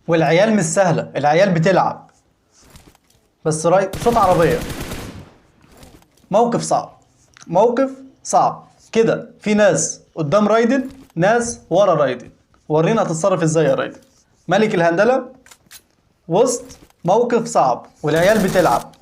والعيال مش سهله، العيال بتلعب. بس صوت عربيه. موقف صعب، موقف صعب كده. في ناس قدام رايدن، ناس ورا رايدن. ورينا هتتصرف ازاي يا رايدن. ملك الهندله وسط موقف صعب والعيال بتلعب.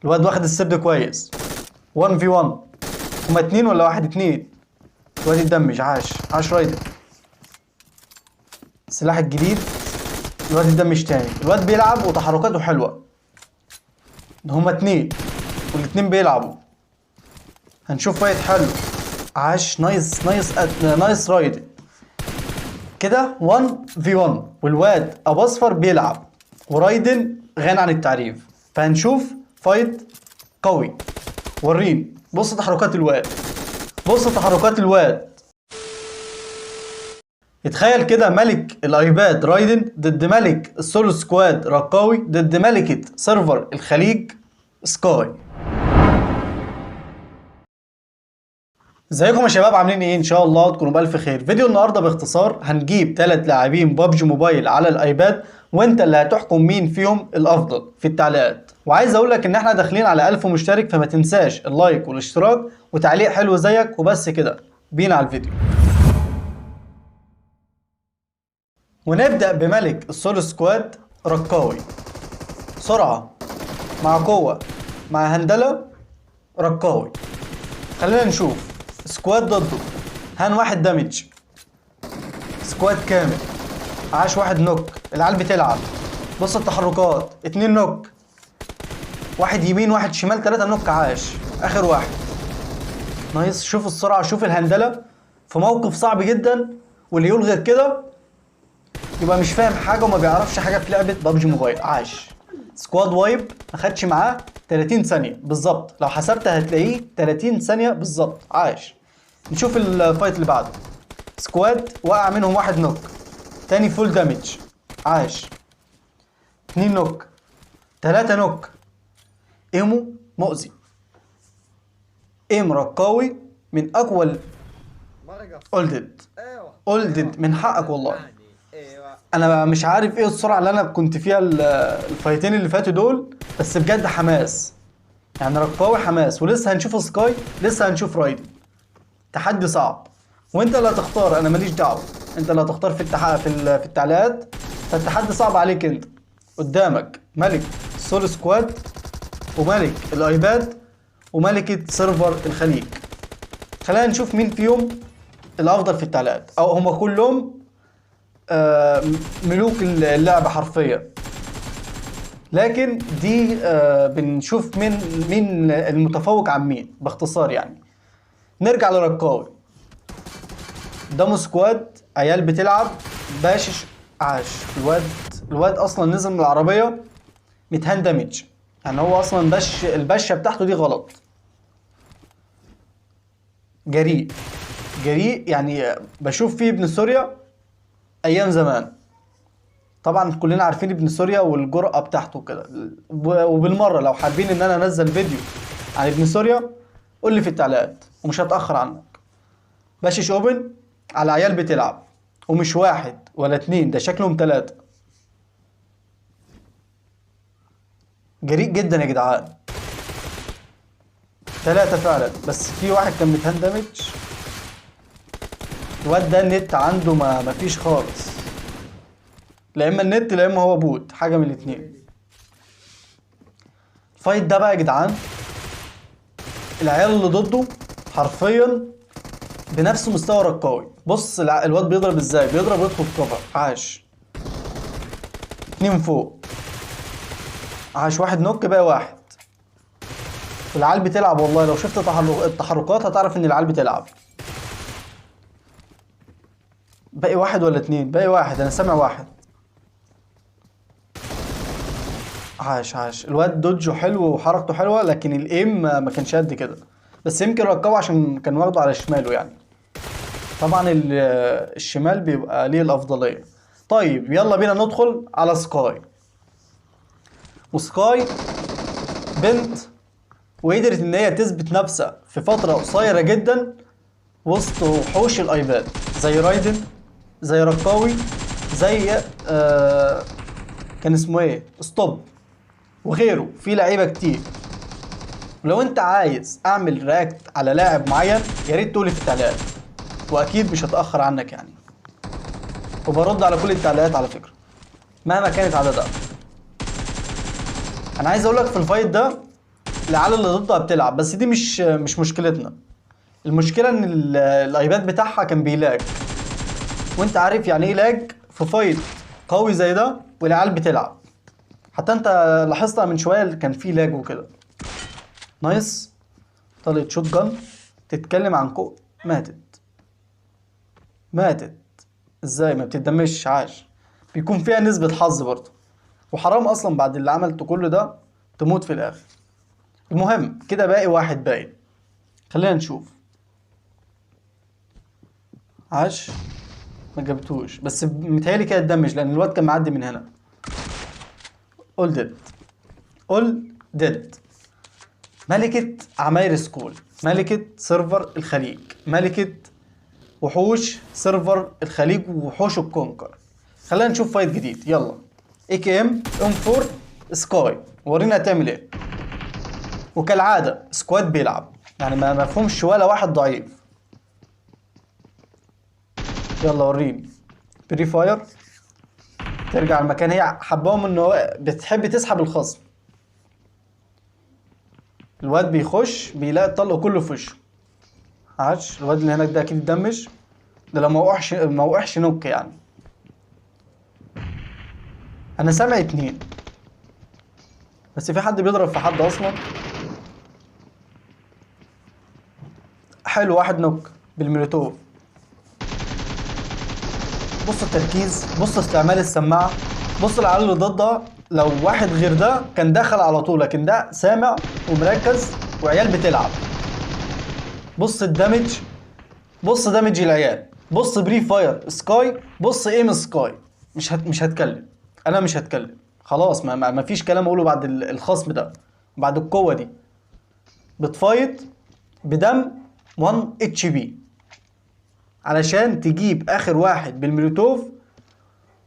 الواد واخد السد كويس. 1 في 1. هما اتنين ولا واحد؟ اتنين. الواد يتدمج. عاش رايدن. السلاح الجديد. الواد يتدمج تاني. الواد بيلعب وتحركاته حلوه. هما اتنين والاتنين بيلعبوا. هنشوف فايت حلو. عاش. نايس رايدن. كده 1 في 1 والواد ابو اصفر بيلعب ورايدن غني عن التعريف. فهنشوف فايت قوي. وريني. بص تحركات الواد، بص تحركات الواد. يتخيل كده ملك الايباد رايدن ضد ملك السولو سكواد رقاوي ضد ملكة سيرفر الخليج سكاي. ازيكم يا شباب، عاملين ايه؟ ان شاء الله تكونوا بالف خير. فيديو النهارده باختصار هنجيب 3 لاعبين بابجي موبايل على الايباد، وانت اللي هتحكم مين فيهم الافضل في التعليقات. وعايز اقول لك ان احنا داخلين على 1000 مشترك، فما تنساش اللايك والاشتراك وتعليق حلو زيك وبس كده. بينا على الفيديو. ونبدأ بملك السولو سكواد رقاوي. سرعة مع قوة مع هندلة. رقاوي. خلينا نشوف سكواد ضده. هان واحد دامج. سكواد كامل. عاش واحد نوك. العيال بتلعب. بص التحركات. 2 نوك. واحد يمين واحد شمال 3 نوك. عاش. اخر واحد. نايس. شوف السرعة، شوف الهندلة في موقف صعب جدا. واللي يقول غير كده يبقى مش فاهم حاجة وما بيعرفش حاجة في لعبة بابجي موبايل. عاش. سكواد وايب ما خدش معاه 30 ثانية بالظبط. لو حسبت هتلاقيه 30 ثانية بالظبط. عاش. نشوف الفايت اللي بعده. سكواد وقع منهم واحد نوك. تاني فول دامج. عاش. 2 نوك. 3 نوك. ايمو مؤذي. ايم رقاوي من اقوى اولدد من حقك والله. انا مش عارف ايه السرعه اللي انا كنت فيها الفايتين اللي فاتوا دول، بس بجد حماس. يعني رقاوي حماس. ولسه هنشوف سكاي، لسه هنشوف رايدن. تحدي صعب وانت اللي هتختار، انا ماليش دعوه. انت اللي هتختار في التعليقات. فالتحدي صعب عليك انت. قدامك ملك سول سكواد وملك الايباد وملكة سيرفر الخليج. خلينا نشوف مين فيهم الافضل في التعليقات، او هما كلهم ملوك اللعبة حرفيا. لكن دي بنشوف مين المتفوق عن مين باختصار يعني. نرجع لرقاوي. دامو سكواد. عيال بتلعب. باشش. عاش. الواد اصلا نزل من العربية متهان دامج. يعني هو اصلا البشة بتاعته دي غلط. جريء يعني بشوف فيه ابن سوريا ايام زمان. طبعا كلنا عارفين ابن سوريا والجرأة بتاعته كده. وبالمرة لو حابين ان انا انزل فيديو عن ابن سوريا قول لي في التعليقات ومش هتأخر عنك. باشش اوبن على عيال بتلعب، ومش واحد ولا 2، ده شكلهم 3. جريء جدا يا جدعان. 3 فعلا، بس في واحد كان متهان دامج. الواد ده النت عنده ما فيش خالص. لا اما النت لا اما هو بوت، حاجه من الاتنين. الفايت ده بقى يا جدعان، العيال اللي ضده حرفيا بنفس مستوى رقاوي. بص الواد بيضرب ازاي، بيضرب ويدخل في كفر. عاش. 2 فوق. عاش. واحد نوك بقى واحد. العيال بتلعب والله. لو شفت التحركات هتعرف ان العيال بتلعب. باقي واحد ولا 2؟ باقي واحد، انا سامع واحد. عاش. الواد دوجه حلو وحركته حلوه، لكن الايم ما كانش قد كده. بس يمكن ركبه عشان كان واخده على شماله يعني. طبعا الشمال بيبقى ليه الافضليه. طيب يلا بينا ندخل على سكاي. وسكاي بنت، وقدرت ان هي تثبت نفسها في فتره قصيره جدا وسط وحوش الايباد، زي رايدن، زي رقاوي، زي كان اسمه ايه، ستوب، وغيره، في لعيبه كتير. ولو انت عايز اعمل رياكت على لاعب معين يا ريت تقولي في التعليقات، واكيد مش هتاخر عنك يعني، وبرد على كل التعليقات على فكره مهما كانت عددها. انا عايز اقول لك في الفايت ده العيال اللي ضدها بتلعب، بس دي مش مشكلتنا. المشكله ان الايباد بتاعها كان بيلاج، وانت عارف يعني ايه لاج في فايت قوي زي ده والعيال بتلعب. حتى انت لاحظتها من شويه كان في لاج وكده. نايس. طلقت شوت جن تتكلم عن ماتت ازاي؟ ما بتدمش، عاش. بيكون فيها نسبة حظ برضه، وحرام اصلا بعد اللي عملته كله ده تموت في الاخر. المهم كده باقي واحد باين، خلينا نشوف. عاش. ما جبتوش، بس متهيألي كده اتدمج لان الواد كان معدي من هنا. اول ديد. ملكة عماير سكول، ملكة سيرفر الخليج، ملكة وحوش سيرفر الخليج ووحوش الكونكر. خلينا نشوف فايت جديد، يلا. اي كي ام 4 سكاي، ورينا هتعمل ايه. وكالعادة سكواد بيلعب، يعني ما مفهومش ولا واحد ضعيف. يلا وريني. بري فاير، ترجع المكان. هي حباهم ان هو بتحب تسحب الخصم. الواد بيخش بيلاقي الطلق كله في وشه. عاش. الواد اللي هناك ده اكيد اتدمج، ده لو ما وقعش نوك يعني. انا سامع اتنين، بس في حد بيضرب في حد اصلا. حلو، واحد نوك بالمولوتوف. بص التركيز، بص استعمال السماعه، بص العيال اللي ضدها. لو واحد غير ده كان دخل على طول، لكن ده سامع ومركز وعيال بتلعب. بص الدمج، بص دمج العيال، بص بري فاير سكاي، بص ايم سكاي. مش هتكلم، انا مش هتكلم خلاص. ما فيش كلام اقوله بعد الخصم ده، بعد القوه دي. بتفايت بدم 1 اتش بي علشان تجيب اخر واحد بالمولوتوف،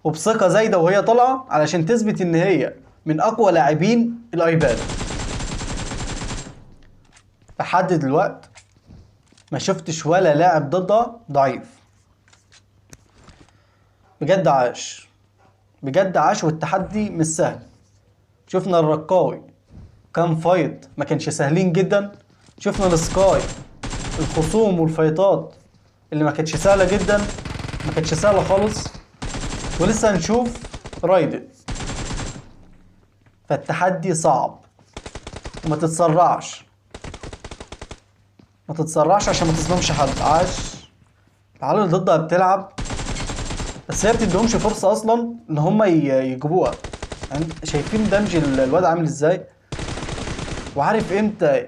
وبثقه زايده وهي طالعه علشان تثبت ان هي من اقوى لاعبين الايباد. لحد دلوقتي ما شفتش ولا لاعب ضدها ضعيف. بجد عاش، بجد عاش. والتحدي مش سهل. شفنا الرقاوي كام فايت ما كانش سهلين جدا. شفنا السكاي الخصوم والفايتات اللي ما كانتش سهله جدا، ما كانتش سهله خالص. ولسه هنشوف رايدن. فالتحدي صعب، وما تتسرعش، ما تتسرعش عشان ما تظلمش حد. عاش. العيال اللي ضدها بتلعب، بس هي بتديهمش فرصه اصلا ان هم يجيبوها. يعني شايفين دمج الواد عامل ازاي، وعارف امتى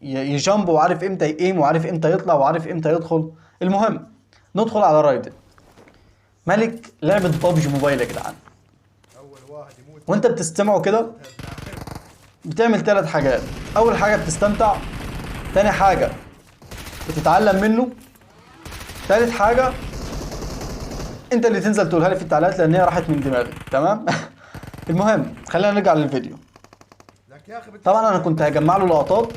يجامب، وعارف امتى يقيم، وعارف امتى يطلع، وعارف امتى يدخل. المهم ندخل على رايدن، ملك لعبة بابجي موبايل يا جدعان. وانت بتستمعوا كده بتعمل 3 حاجات. اول حاجة بتستمتع، تاني حاجة بتتعلم منه، تالت حاجة انت اللي تنزل تقولها لي في التعليقات لان هي راحت من دماغي. تمام. المهم خلينا نرجع للفيديو. طبعا انا كنت هجمع له لقطات،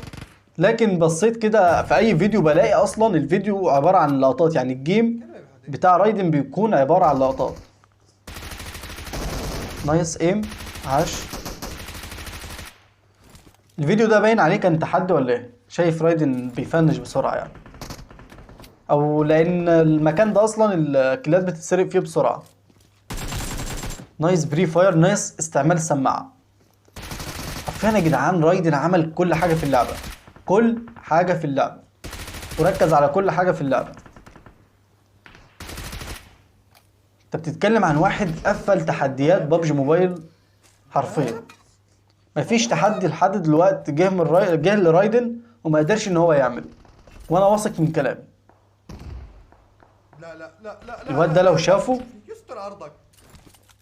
لكن بصيت كده في اي فيديو بلاقي اصلا الفيديو عبارة عن لقطات. يعني الجيم بتاع رايدن بيكون عبارة عن لقطات. نايس ايم، عاش. الفيديو ده باين عليه كان تحدي ولا ايه؟ شايف رايدن بيفنش بسرعة يعني، او لان المكان ده اصلا الكيلات بتتسرق فيه بسرعة. نايس بري فاير، نايس استعمال السماعة. حرفيا يا جدعان رايدن عمل كل حاجة في اللعبة، كل حاجة في اللعبة، وركز على كل حاجة في اللعبة. انت بتتكلم عن واحد قفل تحديات بابجي موبايل حرفيا. مفيش تحدي لحد دلوقتي جه لرايدن وما قدرش ان هو يعمله، وانا واثق من كلامي. لا الواد ده لو شافه، يستر عرضك.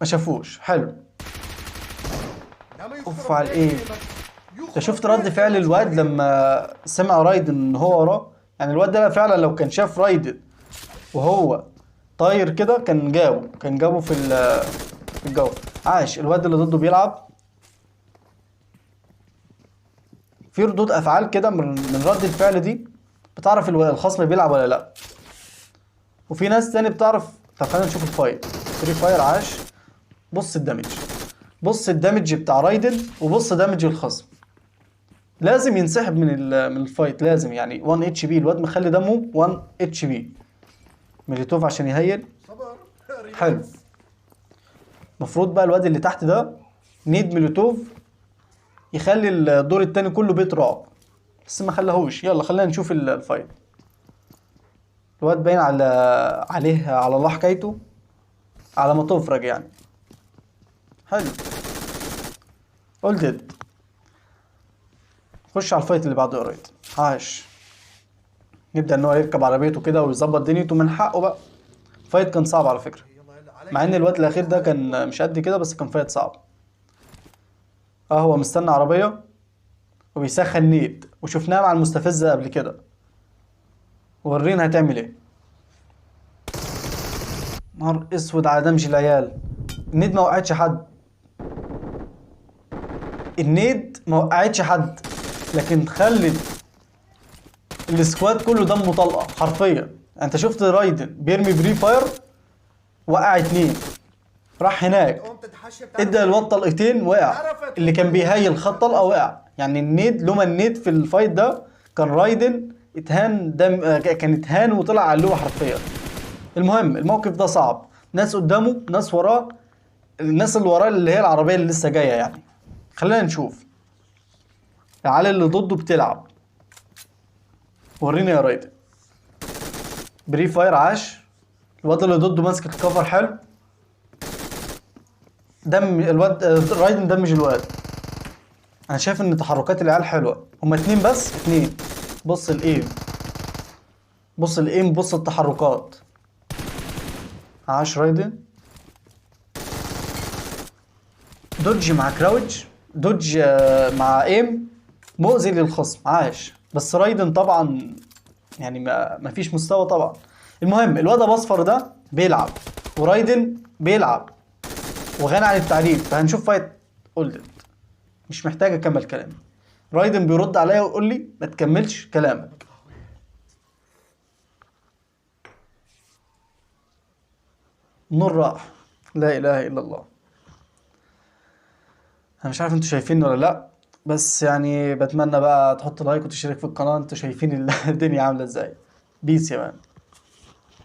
ما شافوش. حلو. اوف على الايه. انت شفت رد فعل الواد لما سمع رايدن ان هو وراه؟ يعني الواد ده فعلا لو كان شاف رايدن وهو طاير كده، كان جابه في الجو. عاش. الواد اللي ضده بيلعب. في ردود افعال كده من رد الفعل دي بتعرف الخصم بيلعب ولا لا. وفي ناس تاني بتعرف. طب خلينا نشوف الفايت. فري فاير. عاش. بص الدمج. بص الدمج بتاع رايدن وبص دمج الخصم. لازم ينسحب من الفايت، لازم يعني 1 اتش بي. الواد مخلي دمه 1 اتش بي. ميليتوف عشان يهيل. حلو. المفروض بقى الواد اللي تحت ده نيد ميليتوف يخلي الدور التاني كله بيت رعب، بس ما خلاهوش. يلا خلينا نشوف الفايت. الواد باين عليه على الله حكايته، على ما تفرج يعني. حلو. قلت خش على الفايت اللي بعده يا ريت. عاش. يبدأ ان هو يركب عربيته كده ويظبط دنيته من حقه بقى. الفايت كان صعب على فكرة، مع ان الوقت الاخير ده كان مش قد كده، بس كان فايت صعب. هو مستني عربية وبيسخن نيد، وشفناه مع المستفزة قبل كده. ورينا هتعمل ايه. نهار اسود على دمج العيال. النيد ما وقعتش حد. النيد ما وقعتش حد، لكن خلت السكواد كله دمه طلقة حرفيا. انت شفت رايدن بيرمي بري فاير، وقع اتنين. راح هناك ادى الواد طلقتين، وقع. اللي كان بيهيل خد طلقه وقع. يعني النيد لوما النيد في الفايت ده كان رايدن اتهان كان اتهان وطلع على اللوحه حرفيا. المهم الموقف ده صعب، ناس قدامه ناس وراه. الناس اللي وراه اللي هي العربيه اللي لسه جايه يعني. خلينا نشوف العيال اللي ضده بتلعب. وريني يا رايدن. بري فاير. عاش. الواد اللي ضده ماسك الكفر. حلو. دم الواد رايدن دمج الواد. انا شايف ان تحركات العيال حلوه. هما اتنين بس اتنين. بص الايم. بص الايم. بص التحركات. عاش رايدن. دوج مع كراوتش. دوج مع ايم مؤذي للخصم. عاش. بس رايدن طبعا يعني ما فيش مستوى طبعا. المهم الواد ابو اصفر ده بيلعب ورايدن بيلعب وغني عن التعريف. فهنشوف فايت. قلت مش محتاج اكمل كلامي. رايدن بيرد عليا ويقول لي ما تكملش كلامك. النور راح. لا اله الا الله. انا مش عارف انتوا شايفيني ولا لا، بس يعني بتمنى بقى تحط لايك وتشترك في القناة. انتوا شايفين الدنيا عاملة ازاي. بيس يا مان.